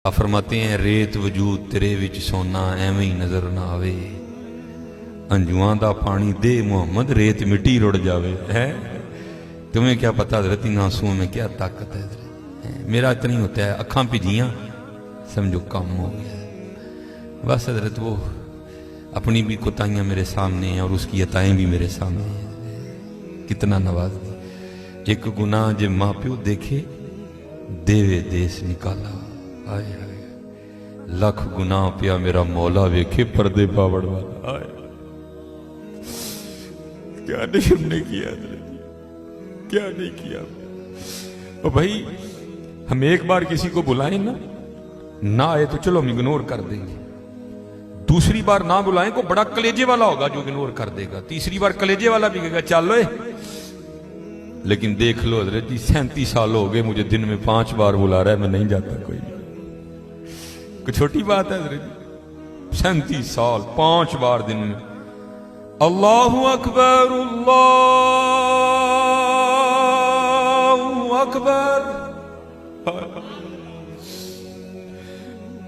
آپ فرماتے ہیں ریت وجود تیرے وچ سونا ایویں ہی نظر نہ آوے، انجواں دا پانی دے محمد ریت مٹی رڑ جاوے ہے۔ تمہیں کیا پتا حضرت ان آنسوؤں میں کیا طاقت ہے حضرت، میرا اتنا ہی ہوتا ہے اکھاں پجیاں سمجھو کم ہو گیا بس حضرت، وہ اپنی بھی کوتاہیاں میرے سامنے ہیں اور اس کی عطائیں بھی میرے سامنے ہیں، کتنا نواز دی۔ ایک گناہ جے ماں پیو دیکھے دیوے دیس نکالا، آئے آئے لکھ گناہ پیا میرا مولا ویکھے پردے پاوڑ والا، آئے کیا نہیں ہم نے کیا حضرت، کیا نہیں کیا۔ اور بھائی ہم ایک بار کسی کو بلائیں نا، نہ آئے تو چلو ہم اگنور کر دیں گے، دوسری بار نہ بلائیں کو بڑا کلیجے والا ہوگا جو اگنور کر دے گا، تیسری بار کلیجے والا بھی کہے گا چل لوئے۔ لیکن دیکھ لو حضرت جی 37 سال ہو گئے مجھے دن میں 5 بار بلا رہا ہے، میں نہیں جاتا کوئی چھوٹی بات ہے حضرت جی، 37 سال 5 بار دن میں اللہ اکبر اللہ اکبر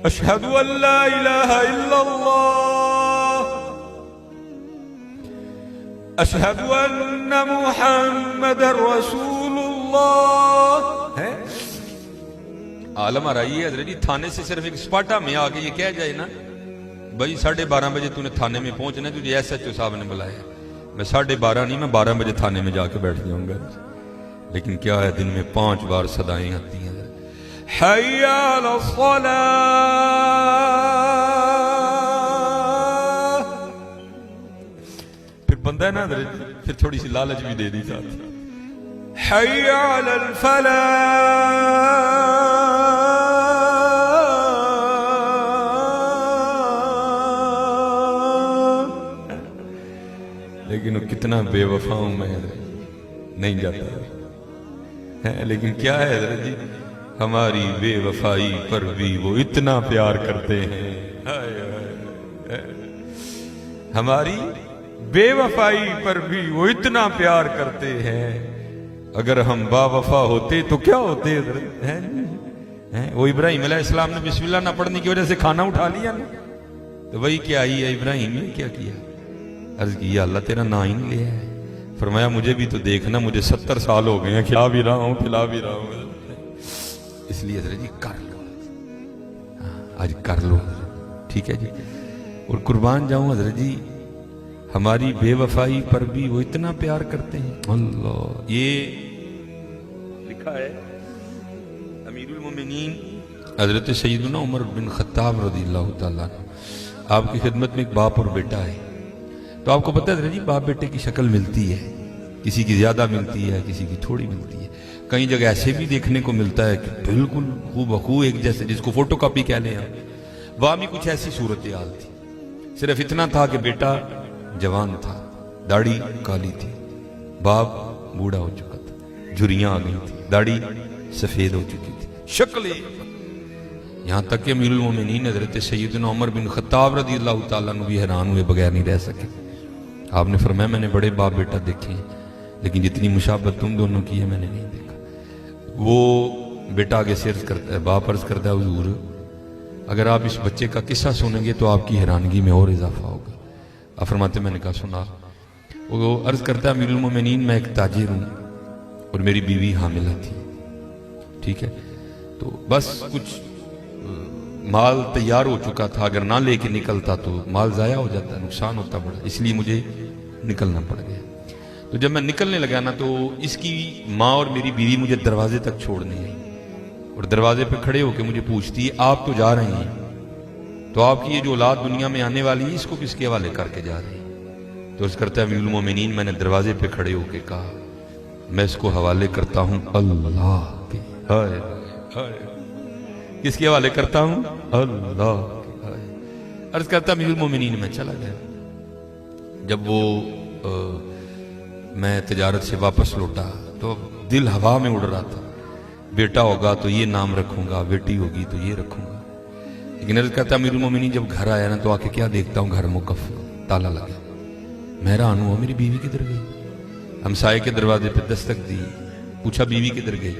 اشہد ان لا الہ الا اللہ اشہد ان محمد رسول اللہ ہے۔ عالم آرائی ہے حضرت جی، تھانے سے صرف ایک سپاٹا میں آگے یہ کہہ جائے نا بھائی 12:30 بجے تو نے تھانے میں پہنچنا ہے، تجھے ایس ایچ او صاحب نے بلایا، میں 12:30 نہیں میں 12 بجے تھانے میں جا کے بیٹھ جاؤں گا، لیکن کیا ہے دن میں 5 بار صدائیں آتی ہیں حی علی الصلاۃ، پھر بندہ ہے نا حضرت پھر تھوڑی سی لالچ بھی دے دی ساتھ، حی علی الفلاح، لیکن وہ کتنا بے وفا ہوں میں نہیں جاتا ہے، لیکن کیا ہے حضرت جی ہماری بے وفائی پر بھی وہ اتنا پیار کرتے ہیں، ہماری بے وفائی پر بھی وہ اتنا پیار کرتے ہیں، اگر ہم با وفا ہوتے تو کیا ہوتے حضرت، وہ ابراہیم علیہ السلام نے بسم اللہ نہ پڑھنے کی وجہ سے کھانا اٹھا لیا نا، تو وہی کیا آئی ہے ابراہیم نے کیا کیا، عرض کیا اللہ تیرا نا ہی نہیں لیا ہے، فرمایا مجھے بھی تو دیکھنا مجھے 70 سال ہو گئے ہیں، کھلا بھی رہا ہوں پھلا بھی رہا ہوں، اس لیے حضرت جی کر لو، آج کر لو ٹھیک ہے جی۔ اور قربان جاؤں حضرت جی ہماری بے وفائی پر بھی وہ اتنا پیار کرتے ہیں، اللہ یہ لکھا ہے امیر المومنین حضرت سیدنا عمر بن خطاب رضی اللہ تعالیٰ عنہ، آپ کی خدمت میں ایک باپ اور بیٹا ہے، تو آپ کو پتہ ہے حضرت جی باپ بیٹے کی شکل ملتی ہے، کسی کی زیادہ ملتی ہے کسی کی تھوڑی ملتی ہے، کئی جگہ ایسے بھی دیکھنے کو ملتا ہے کہ بالکل ہو بخو ایک جیسے، جس کو فوٹو کاپی کہہ لیں آپ، وہاں بھی کچھ ایسی صورتحال تھی، صرف اتنا تھا کہ بیٹا جوان تھا، داڑھی کالی تھی، باپ بوڑھا ہو چکا تھا، جھریاں آ گئی تھی، داڑھی سفید ہو چکی تھی، شکل یہاں تک کہ امیر المومنین حضرت سیدنا عمر بن خطاب رضی اللہ تعالیٰ عنہ بھی حیران ہوئے بغیر نہیں رہ سکے، آپ نے فرمایا میں نے بڑے باپ بیٹا دیکھے ہیں لیکن جتنی مشابہت تم دونوں کی ہے میں نے نہیں دیکھا۔ وہ بیٹا آگے سے عرض کرتا ہے، باپ عرض کرتا ہے حضور اگر آپ اس بچے کا قصہ سنیں گے تو آپ کی حیرانگی میں اور اضافہ ہوگا، آپ فرماتے میں نے کہا سنا، وہ عرض کرتا ہے امیر المومنین میں ایک تاجر ہوں اور میری بیوی حاملہ تھی، ٹھیک ہے، تو بس کچھ مال تیار ہو چکا تھا، اگر نہ لے کے نکلتا تو مال ضائع ہو جاتا، نقصان ہوتا بڑا، اس لیے مجھے نکلنا پڑ گیا، تو جب میں نکلنے لگا نا تو اس کی ماں اور میری بیوی مجھے دروازے تک چھوڑنے آئی اور دروازے پہ کھڑے ہو کے مجھے پوچھتی ہے آپ تو جا رہے ہیں تو آپ کی یہ جو اولاد دنیا میں آنے والی ہے اس کو کس کے حوالے کر کے جا رہے ہیں، تو اس کرتا ہے امیر المومنین میں نے دروازے پہ کھڑے ہو کے کہا میں اس کو حوالے کرتا ہوں اللہ کے، کس کے حوالے کرتا ہوں اللہ کے، عرض کرتا امیر المومنین میں چلا گیا، جب وہ میں تجارت سے واپس لوٹا تو دل ہوا میں اڑ رہا تھا، بیٹا ہوگا تو یہ نام رکھوں گا، بیٹی ہوگی تو یہ رکھوں گا، لیکن عرض کرتا امیر المومنین جب گھر آیا نا تو آ کے کیا دیکھتا ہوں گھر مقفل، تالا لگا، میں حیران ہوا میری بیوی کدھر گئی، ہمسائے کے دروازے پہ دستک دی، پوچھا بیوی کدھر گئی،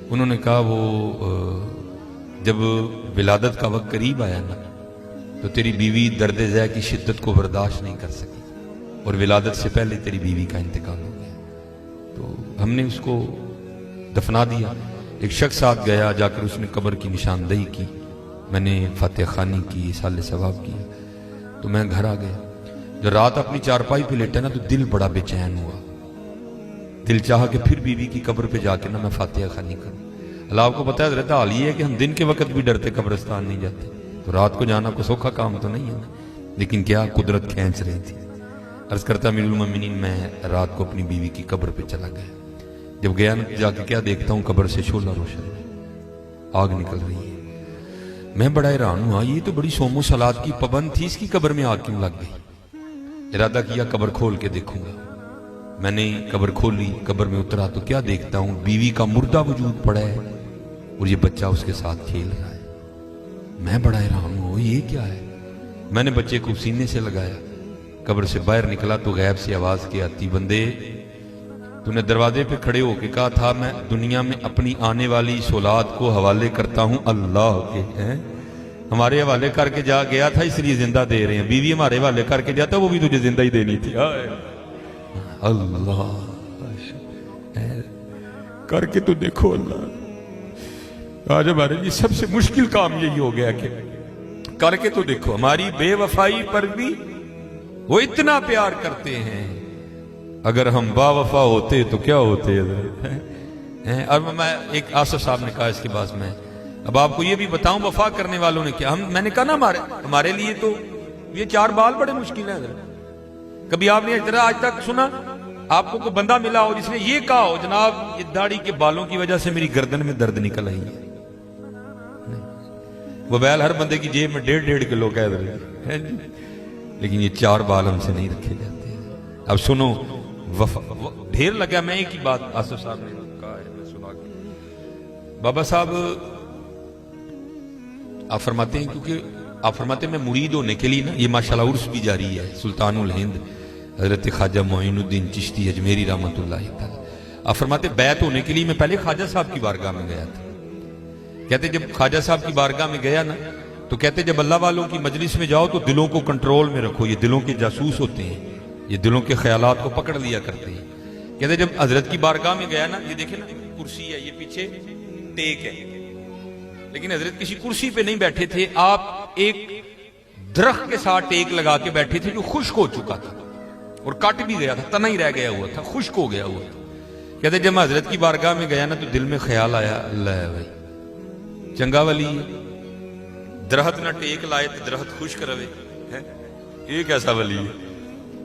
انہوں نے کہا وہ جب ولادت کا وقت قریب آیا نا تو تیری بیوی درد ذہ کی شدت کو برداشت نہیں کر سکی اور ولادت سے پہلے تیری بیوی کا انتقال ہو گیا. تو ہم نے اس کو دفنا دیا. ایک شخص ساتھ گیا، جا کر اس نے قبر کی نشاندہی کی، میں نے فاتحہ خوانی کی، سال ثواب کیا. تو میں گھر آ گیا. جب رات اپنی چارپائی پہ لیٹا نا تو دل بڑا بے چین ہوا. دل چاہا کہ پھر بیوی کی قبر پہ جا کے نا میں فاتحہ خوانی کروں. اللہ آپ کو پتہ ہے حضرت حال یہ ہے کہ ہم دن کے وقت بھی ڈرتے قبرستان نہیں جاتے، تو رات کو جانا کوئی سوکھا کام تو نہیں ہے نا. لیکن کیا قدرت کھینچ رہی تھی. عرض کرتا امیر المومنین میں رات کو اپنی بیوی کی قبر پہ چلا گیا. جب گیا جا کے کیا دیکھتا ہوں، قبر سے شعلہ روشن ہے، آگ نکل رہی ہے. میں بڑا حیران ہوا، یہ تو بڑی صوم و صلات کی پابند تھی، اس کی قبر میں آگ کیوں لگ گئی؟ ارادہ کیا قبر کھول کے دیکھوں گا. میں نے قبر کھولی، قبر میں اترا تو کیا دیکھتا ہوں، بیوی کا مردہ وجود پڑا ہے اور یہ بچہ اس کے ساتھ کھیل رہا ہے. میں بڑا حیران ہوں، یہ کیا ہے؟ میں نے بچے کو سینے سے لگایا، قبر سے باہر نکلا تو غیب سے آواز کی آتی، بندے تو نے دروازے پہ کھڑے ہو کے کہا تھا میں دنیا میں اپنی آنے والی سولاد کو حوالے کرتا ہوں اللہ کے. ہیں ہمارے حوالے کر کے جا گیا تھا اس لیے زندہ دے رہے ہیں. بیوی ہمارے حوالے کر کے جاتا وہ بھی تجھے زندہ ہی دینی تھی. اللہ کر کے تو دیکھو. اللہ آج ہمارے لیے سب سے مشکل کام یہی ہو گیا کہ کر کے تو دیکھو. ہماری بے وفائی پر بھی وہ اتنا پیار کرتے ہیں. اگر ہم با وفا ہوتے تو کیا ہوتے. اور میں ایک آصف صاحب نے کہا اس کے بعد میں اب آپ کو یہ بھی بتاؤں وفا کرنے والوں نے کیا. میں نے کہا نا ہمارے لیے تو یہ 4 بال بڑے مشکل ہیں. کبھی آپ نے آج تک سنا آپ کو کوئی بندہ ملا ہو جس نے یہ کہا ہو جناب یہ داڑھی کے بالوں کی وجہ سے میری گردن میں درد نکل آئی ہے؟ وہ بیل ہر بندے کی جیب میں 1.5 کلو کہہ رہے ہیں، لیکن یہ 4 بال ہم سے نہیں رکھے جاتے. اب سنو ڈھیر لگا. میں ایک ہی بات آصف صاحب نے کہا ہے میں سنا کے بابا صاحب آپ فرماتے ہیں، کیونکہ آپ فرماتے ہیں میں مرید ہونے کے لیے نا یہ ماشاءاللہ عرس بھی جاری ہے. سلطان الہند حضرت خواجہ معین الدین چشتی اجمیری رحمۃ اللہ تعالی آپ فرماتے بیعت ہونے کے لیے میں پہلے خواجہ صاحب کی بارگاہ میں گیا تھا. کہتے جب خواجہ صاحب کی بارگاہ میں گیا نا تو کہتے جب اللہ والوں کی مجلس میں جاؤ تو دلوں کو کنٹرول میں رکھو، یہ دلوں کے جاسوس ہوتے ہیں، یہ دلوں کے خیالات کو پکڑ لیا کرتے ہیں. کہتے جب حضرت کی بارگاہ میں گیا نا، یہ دیکھیں نا کرسی ہے، یہ پیچھے ٹیک ہے، لیکن حضرت کسی کرسی پہ نہیں بیٹھے تھے. آپ ایک درخت کے ساتھ ٹیک لگا کے بیٹھے تھے جو خشک ہو چکا تھا اور کٹ بھی گیا تھا، تنا ہی رہ گیا ہوا تھا، خشک ہو گیا ہوا تھا. کہتے جب میں حضرت کی بارگاہ میں گیا نا تو دل میں خیال آیا اللہ بھائی چنگا ولی ہے، درخت نہ ٹیک لائے تو درخت خشک رہے، یہ کیسا ولی ہے.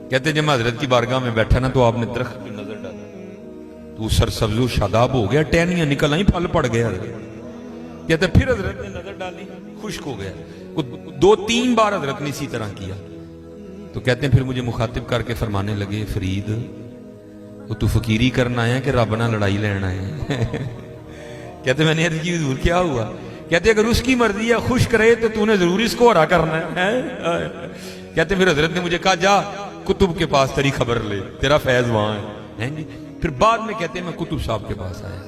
کہتے جب میں حضرت کی بارگاہ میں بیٹھا نا تو آپ نے درخت پہ نظر ڈالا تو سرسبز و شاداب ہو گیا، ٹہنیاں نکل آئیں، پھل پڑ گیا. کہتے پھر حضرت نے نظر ڈالی، خشک ہو گیا. 2-3 بار حضرت نے اسی طرح کیا. تو کہتے ہیں پھر مجھے مخاطب کر کے فرمانے لگے فرید وہ تو فقیری کرنا ہے کہ رب نہ لڑائی لینا ہے. کہتے میں نے عرض کی حضور کیا ہوا؟ کہتے اگر اس کی مرضی ہے خوش کرے تو نے ضرور اس کو ہرا کرنا ہے. کہتے پھر حضرت نے مجھے کہا جا کتب کے پاس تیری خبر لے، تیرا فیض وہاں ہے. پھر بعد میں کہتے ہیں میں کتب صاحب کے پاس آیا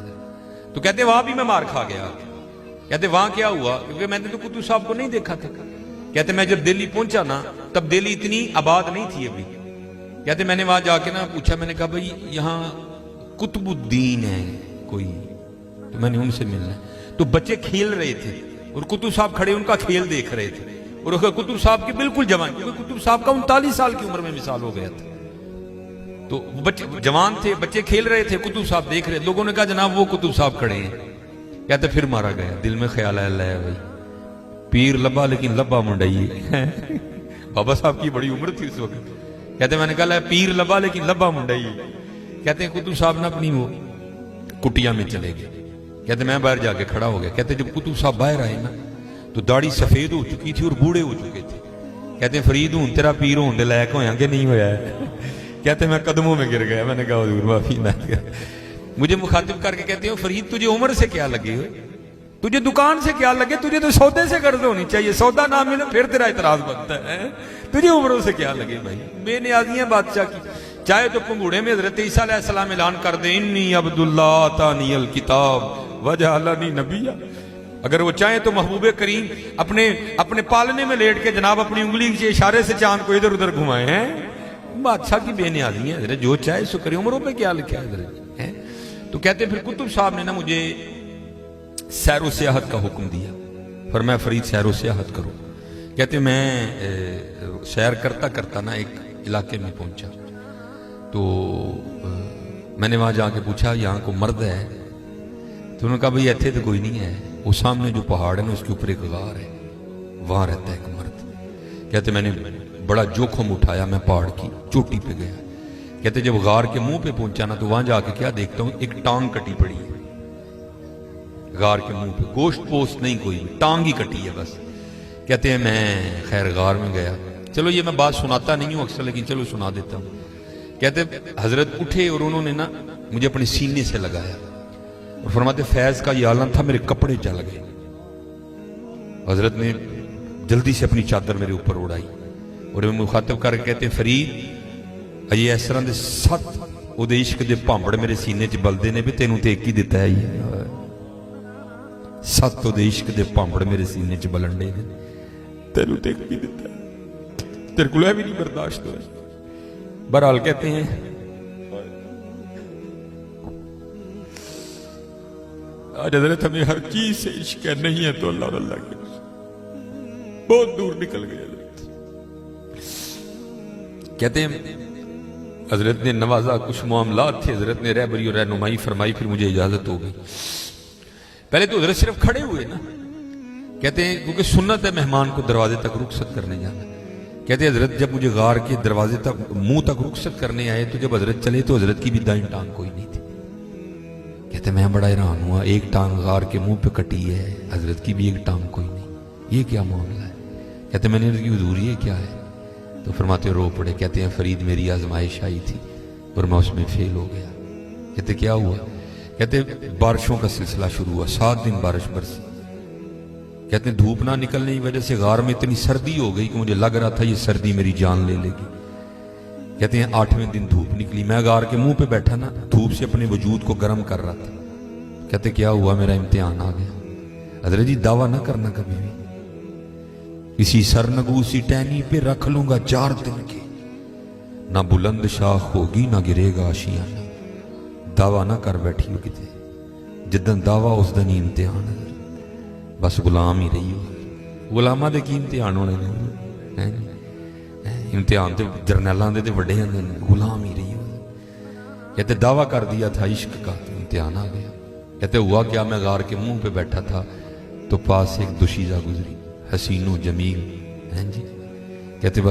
تو کہتے وہاں بھی میں مار کھا گیا. کہتے وہاں کیا ہوا؟ کیونکہ میں نے تو کتب صاحب کو نہیں دیکھا تھا. کہتے میں جب دلی پہنچا نا تب دلی اتنی آباد نہیں تھی ابھی. کہتے میں نے وہاں جا کے نا پوچھا، میں نے کہا بھائی یہاں قطب الدین ہے کوئی؟ تو میں نے ان سے ملنا ہے. تو بچے کھیل رہے تھے اور کتب صاحب کھڑے ان کا کھیل دیکھ رہے تھے اور کتب صاحب کی بالکل جوان، کیونکہ کتب صاحب کا 39 سال کی عمر میں مثال ہو گیا تھا. تو بچے جوان تھے، بچے کھیل رہے تھے، کتب صاحب دیکھ رہے. لوگوں نے کہا جناب وہ کتب صاحب کھڑے ہیں. کہتے پھر مارا گیا. دل میں خیال ہے اللہ ہے بھائی پیر لبا لیکن لبا منڈائی. بابا صاحب کی بڑی عمر تھی اس وقت. کہتے میں نے کہا پیر لبا لیکن لبا منڈائی. کہتے ہیں کتب صاحب نے اپنی وہ کٹیا میں چلے گئے. کہتے میں باہر جا کے کھڑا ہو گیا. کہتے جب کتب صاحب باہر آئے نا تو داڑھی سفید ہو چکی تھی اور بوڑھے ہو چکے تھے. کہتے ہیں فرید ہوں تیرا پیر ہوں دے لائق ہویا کہ نہیں ہویا ہے؟ کہتے میں قدموں میں گر گیا. میں نے کہا حضور معافی نہ کر. مجھے مخاطب کر کے کہتے ہیں فرید تجھے عمر سے کیا لگے ہوئے، تجھے دکان سے کیا لگے، تجھے تو سودے سے قرض ہونی چاہیے، سودا نہ ملے پھر تیرا اعتراض بنتا ہے. تجھے عمروں سے کیا لگے بھائی؟ بے نیازیاں بادشاہ کی. چاہے تو پنگوڑے میں حضرت عیسیٰ علیہ السلام اعلان کر دے انی عبداللہ آتانی الکتاب وجعلنی نبیا. اگر وہ چاہیں تو محبوب کریم اپنے پالنے میں لیٹ کے جناب اپنی انگلی کے اشارے سے چاند کو ادھر ادھر گھمائے ہیں. بادشاہ کی بے نیازی ہے حضرت, جو چاہے سو کرے. عمروں پہ کیا لکھا ہے حضرت؟ تو کہتے پھر کتب صاحب نے نا مجھے سیر و سیاحت کا حکم دیا. فرمایا فرید سیر و سیاحت کرو. کہتے میں سیر کرتا کرتا نا ایک علاقے میں پہنچا, تو میں نے وہاں جا کے پوچھا یہاں کو مرد ہے؟ تو انہوں نے کہا بھئی ایتھے تو کوئی نہیں ہے, وہ سامنے جو پہاڑ ہے نا اس کے اوپر ایک غار ہے, وہاں رہتا ہے ایک مرد. کہتے میں نے بڑا جوخم اٹھایا, میں پہاڑ کی چوٹی پہ گیا. کہتے جب غار کے منہ پہ پہنچا نا تو وہاں جا کے کیا دیکھتا ہوں, ایک ٹانگ کٹی پڑی ہے غار کے منہ پہ, گوشت پوست نہیں کوئی, ٹانگ ہی کٹی ہے بس. کہتے ہیں میں خیر غار میں گیا. چلو یہ میں بات سناتا نہیں ہوں اکثر, لیکن چلو سنا دیتا ہوں. کہتے حضرت اٹھے اور انہوں نے نا مجھے اپنے سینے سے لگایا اور فرماتے فیض کا یہ عالم تھا, میرے کپڑے جل گئے. حضرت نے جلدی سے اپنی چادر میرے اوپر اڑائی اور میں مخاطب کر کے کہتے فرید اجے اس طرح دے 7 او دے عشق دے پامبڑ میرے سینے چ بلدے نے, بھی تینوں تے ایک ہی دیتا ہے. یہ 7 او دے عشق دے پامبڑ میرے سینے چ بلنڈے نے, تینوں تے ایک ہی دیتا ہے, تیرے کو بھی نہیں برداشت ہوا. بہرحال کہتے ہیں آج حضرت ہمیں ہر چیز سے عشق ہے, نہیں ہے تو اللہ اور اللہ کے بہت دور نکل گئے. کہتے ہیں حضرت نے نوازا, کچھ معاملات تھے, حضرت نے رہبری اور رہنمائی فرمائی, پھر مجھے اجازت ہو گئی. پہلے تو حضرت صرف کھڑے ہوئے نا, کہتے ہیں کیونکہ سنت ہے مہمان کو دروازے تک رخصت کرنے جانا. کہتے ہیں حضرت جب مجھے غار کے دروازے تک منہ تک رخصت کرنے آئے تو جب حضرت چلے تو حضرت کی بھی دائیں ٹانگ کوئی نہیں تھی. کہتے ہیں میں بڑا حیران ہوا, ایک ٹانگ غار کے منہ پہ کٹی ہے, حضرت کی بھی ایک ٹانگ کوئی نہیں, یہ کیا معاملہ ہے؟ کہتے ہیں میں نے عرض کی حضور یہ کیا ہے؟ تو فرماتے رو پڑے. کہتے ہیں فرید میری آزمائش آئی تھی اور میں اس میں فیل ہو گیا. کہتے کیا ہوا؟ کہتے بارشوں کا سلسلہ شروع ہوا, 7 دن بارش برسی. کہتے ہیں دھوپ نہ نکلنے کی وجہ سے غار میں اتنی سردی ہو گئی کہ مجھے لگ رہا تھا یہ سردی میری جان لے لے گی. کہتے ہیں 8ویں دن دھوپ نکلی, میں غار کے منہ پہ بیٹھا نا, دھوپ سے اپنے وجود کو گرم کر رہا تھا. کہتے کیا ہوا؟ میرا امتحان آ گیا. حضرت جی دعویٰ نہ کرنا کبھی بھی, اسی سرنگو سی ٹہنی پہ رکھ لوں گا 4 دن کے, نہ بلند شاخ ہوگی نہ گرے گا آشیانہ. دعویٰ نہ کر بیٹھی ہو کتے, جدن دعویٰ اس دن ہی امتحان ہے. بس غلام ہی رہی ہو, غلامہ دے کی امتحان ہونے نے, امتحان تے جرنیلاں دے وڈے ہیں, غلام ہی رہی ہو. کہتے دعویٰ کر دیا تھا عشق کا, تو امتحان آ گیا. کہتے ہوا کیا, میں غار کے منہ پہ بیٹھا تھا تو پاس ایک دوشیزہ گزری, حسین و جمیل. کہتے بس